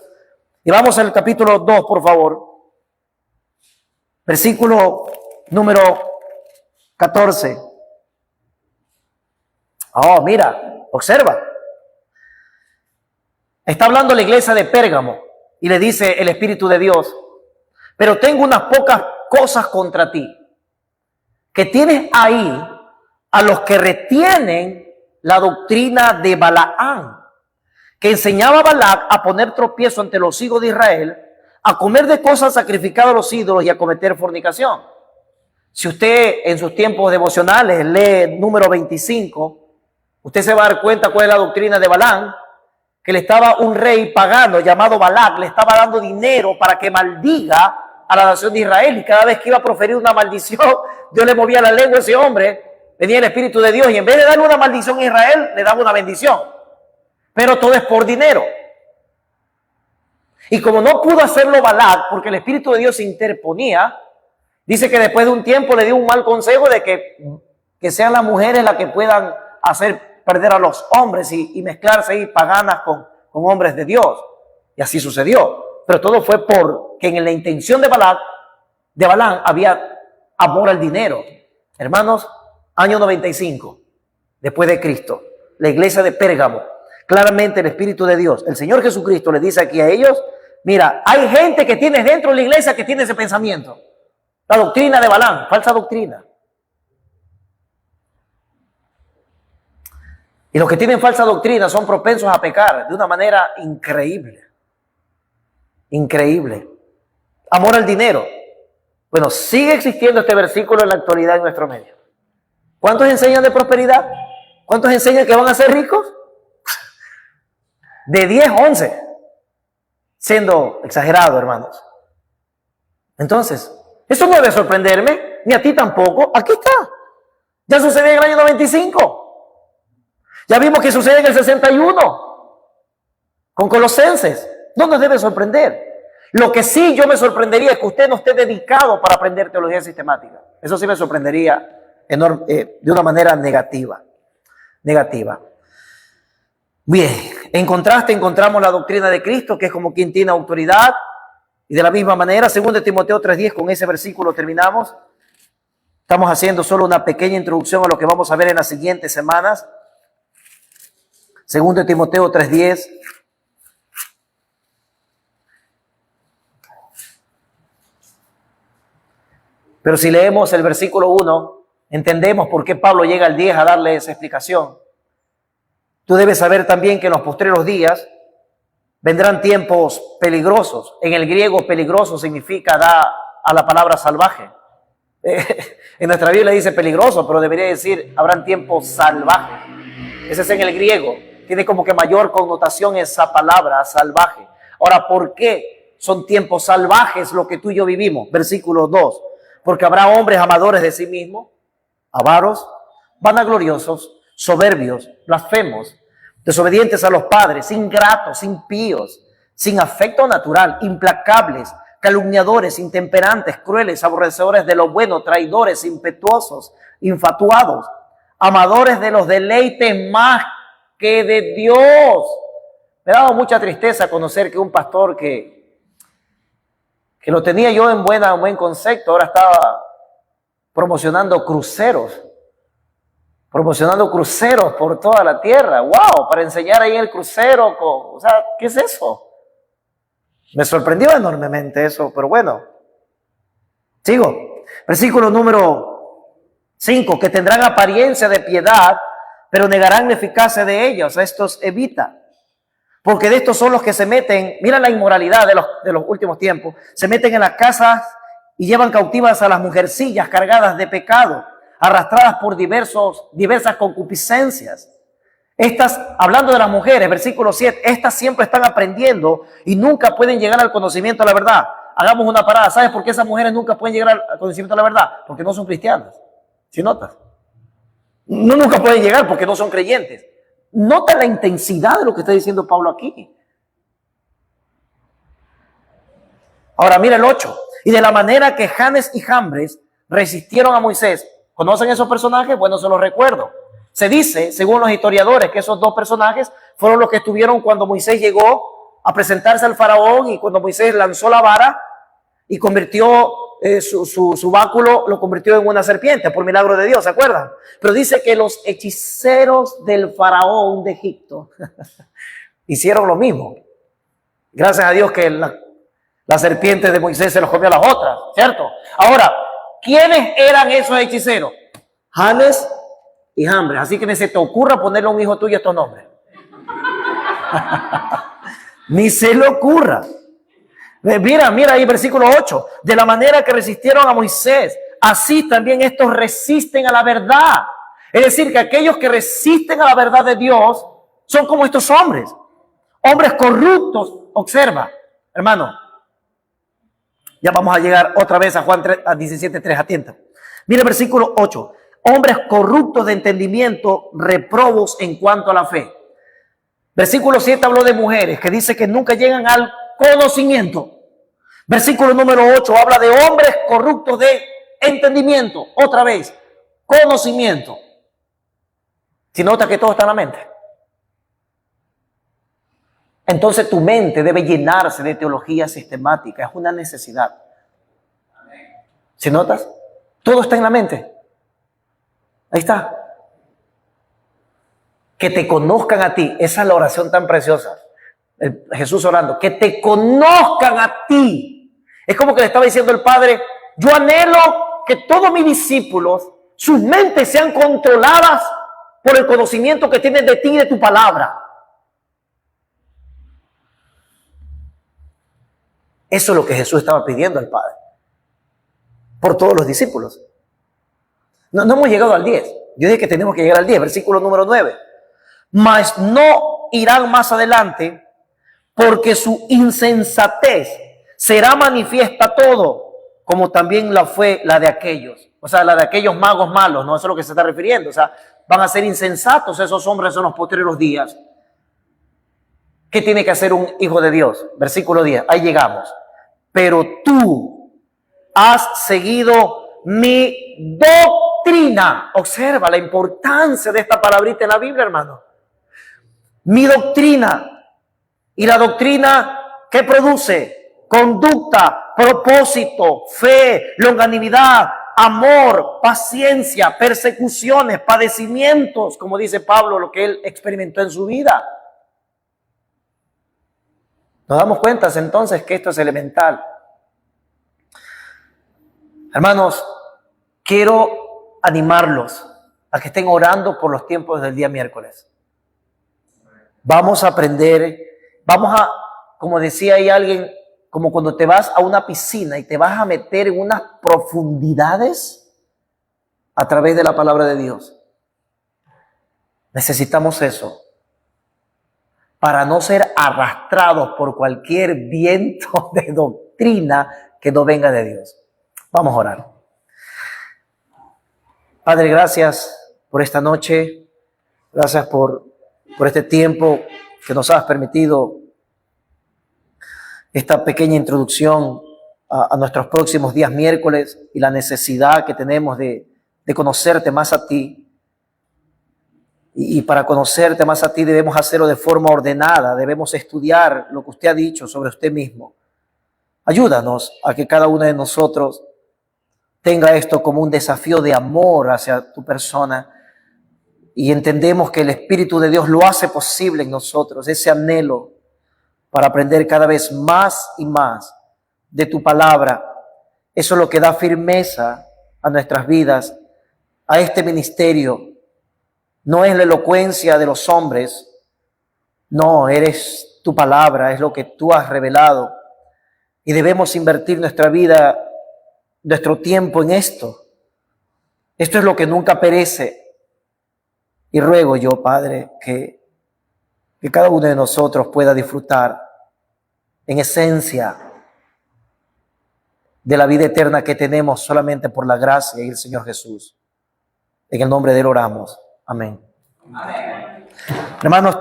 [SPEAKER 2] Y vamos al capítulo 2, por favor. Versículo número 14. Oh, mira, observa. Está hablando la iglesia de Pérgamo y le dice el Espíritu de Dios, pero tengo unas pocas cosas contra ti, que tienes ahí a los que retienen la doctrina de Balaam, que enseñaba a Balac a poner tropiezo ante los hijos de Israel, a comer de cosas sacrificadas a los ídolos y a cometer fornicación. Si usted en sus tiempos devocionales lee número 25, usted se va a dar cuenta cuál es la doctrina de Balaam, que le estaba un rey pagano llamado Balac, le estaba dando dinero para que maldiga a la nación de Israel, y cada vez que iba a proferir una maldición, Dios le movía la lengua a ese hombre, venía el Espíritu de Dios y en vez de darle una maldición a Israel, le daba una bendición. Pero todo es por dinero. Y como no pudo hacerlo Balac, porque el Espíritu de Dios se interponía, dice que después de un tiempo le dio un mal consejo de que sean las mujeres las que puedan hacer perder a los hombres y mezclarse ahí paganas con hombres de Dios. Y así sucedió. Pero todo fue porque en la intención de Balaam había amor al dinero. Hermanos, año 95, después de Cristo, la iglesia de Pérgamo, claramente el Espíritu de Dios, el Señor Jesucristo le dice aquí a ellos, mira, hay gente que tienes dentro de la iglesia que tiene ese pensamiento. La doctrina de Balaam, falsa doctrina. Y los que tienen falsa doctrina son propensos a pecar de una manera increíble. Increíble. Amor al dinero. Bueno, sigue existiendo este versículo en la actualidad en nuestro medio. ¿Cuántos enseñan de prosperidad? ¿Cuántos enseñan que van a ser ricos? De 10, 11. Siendo exagerado, hermanos. Entonces, eso no debe sorprenderme, ni a ti tampoco. Aquí está. Ya sucedió en el año 95. Ya vimos que sucede en el 61 con Colosenses. No nos debe sorprender. Lo que sí yo me sorprendería es que usted no esté dedicado para aprender teología sistemática. Eso sí me sorprendería de una manera negativa. Bien, en contraste encontramos la doctrina de Cristo, que es como quien tiene autoridad. Y de la misma manera, 2 Timoteo 3:10, con ese versículo terminamos. Estamos haciendo solo una pequeña introducción a lo que vamos a ver en las siguientes semanas. 2 Timoteo 3:10. Pero si leemos el versículo 1, entendemos por qué Pablo llega al 10 a darle esa explicación. Tú debes saber también que en los postreros días vendrán tiempos peligrosos. En el griego peligroso significa da a la palabra salvaje. En nuestra Biblia dice peligroso, pero debería decir habrán tiempos salvajes. Ese es en el griego. Tiene como que mayor connotación esa palabra, salvaje. Ahora, ¿por qué son tiempos salvajes lo que tú y yo vivimos? Versículo 2. Porque habrá hombres amadores de sí mismos, avaros, vanagloriosos, soberbios, blasfemos, desobedientes a los padres, ingratos, impíos, sin afecto natural, implacables, calumniadores, intemperantes, crueles, aborrecedores de lo bueno, traidores, impetuosos, infatuados, amadores de los deleites más que de Dios. Me ha dado mucha tristeza conocer que un pastor que lo tenía yo en buen concepto, ahora estaba promocionando cruceros por toda la tierra. ¡Wow! Para enseñar ahí en el crucero. O sea, ¿qué es eso? Me sorprendió enormemente eso, pero bueno. Sigo. Versículo número 5, que tendrán apariencia de piedad, pero negarán la eficacia de ella. O sea, estos evita. Porque de estos son los que se meten, mira la inmoralidad de los últimos tiempos, se meten en las casas y llevan cautivas a las mujercillas cargadas de pecado, arrastradas por diversas concupiscencias. Estas, hablando de las mujeres, versículo 7, estas siempre están aprendiendo y nunca pueden llegar al conocimiento de la verdad. Hagamos una parada. ¿Sabes por qué esas mujeres nunca pueden llegar al conocimiento de la verdad? Porque no son cristianas. ¿Sí notas? No, nunca pueden llegar porque no son creyentes. Nota la intensidad de lo que está diciendo Pablo aquí. Ahora mira el 8. Y de la manera que Janes y Jambres resistieron a Moisés. ¿Conocen esos personajes? Bueno, se los recuerdo. Se dice, según los historiadores, que esos dos personajes fueron los que estuvieron cuando Moisés llegó a presentarse al faraón y cuando Moisés lanzó la vara y convirtió su báculo, lo convirtió en una serpiente por milagro de Dios, ¿se acuerdan? Pero dice que los hechiceros del faraón de Egipto hicieron lo mismo. Gracias a Dios que la serpiente de Moisés se los comió a las otras, ¿cierto? Ahora, ¿quiénes eran esos hechiceros? Janes y Jambres. Así que ni se te ocurra ponerle a un hijo tuyo estos nombres. Ni se le ocurra. Mira ahí versículo 8. De la manera que resistieron a Moisés, así también estos resisten a la verdad. Es decir, que aquellos que resisten a la verdad de Dios son como estos hombres. Hombres corruptos. Observa, hermano. Ya vamos a llegar otra vez a Juan 3, a 17:3. Atienta. Mira el versículo 8. Hombres corruptos de entendimiento, reprobos en cuanto a la fe. Versículo 7 habló de mujeres que dice que nunca llegan al conocimiento. Versículo número 8 habla de hombres corruptos de entendimiento. Otra vez, conocimiento. Si nota que todo está en la mente. Entonces tu mente debe llenarse de teología sistemática. Es una necesidad. ¿Si notas? Todo está en la mente. Ahí está. Que te conozcan a ti. Esa es la oración tan preciosa. Jesús orando. Que te conozcan a ti. Es como que le estaba diciendo el Padre, yo anhelo que todos mis discípulos, sus mentes sean controladas por el conocimiento que tienen de ti y de tu palabra. Eso es lo que Jesús estaba pidiendo al Padre. Por todos los discípulos. No hemos llegado al 10. Yo dije que tenemos que llegar al 10, versículo número 9. Mas no irán más adelante, porque su insensatez será manifiesta a todo, como también la fue la de aquellos. O sea, la de aquellos magos malos, no eso es lo que se está refiriendo. O sea, van a ser insensatos esos hombres en los postreros días. ¿Qué tiene que hacer un hijo de Dios? Versículo 10, ahí llegamos. Pero tú has seguido mi doctrina. Observa la importancia de esta palabrita en la Biblia, hermano. Mi doctrina. Y la doctrina, ¿qué produce? Conducta, propósito, fe, longanimidad, amor, paciencia, persecuciones, padecimientos, como dice Pablo, lo que él experimentó en su vida. Nos damos cuenta entonces que esto es elemental. Hermanos, quiero animarlos a que estén orando por los tiempos del día miércoles. Vamos a aprender, como decía ahí alguien, como cuando te vas a una piscina y te vas a meter en unas profundidades a través de la palabra de Dios. Necesitamos eso para no ser arrastrados por cualquier viento de doctrina que no venga de Dios. Vamos a orar. Padre, gracias por esta noche. Gracias por este tiempo que nos has permitido. Esta pequeña introducción a nuestros próximos días miércoles y la necesidad que tenemos de conocerte más a ti. Y para conocerte más a ti debemos hacerlo de forma ordenada, debemos estudiar lo que usted ha dicho sobre usted mismo. Ayúdanos a que cada uno de nosotros tenga esto como un desafío de amor hacia tu persona y entendemos que el Espíritu de Dios lo hace posible en nosotros, ese anhelo para aprender cada vez más y más de tu palabra. Eso es lo que da firmeza a nuestras vidas, a este ministerio. No es la elocuencia de los hombres, no, eres es tu palabra, es lo que tú has revelado. Y debemos invertir nuestra vida, nuestro tiempo en esto. Esto es lo que nunca perece. Y ruego yo, Padre, que cada uno de nosotros pueda disfrutar en esencia de la vida eterna que tenemos solamente por la gracia del Señor Jesús. En el nombre de Él oramos. Amén. Amén. Hermanos,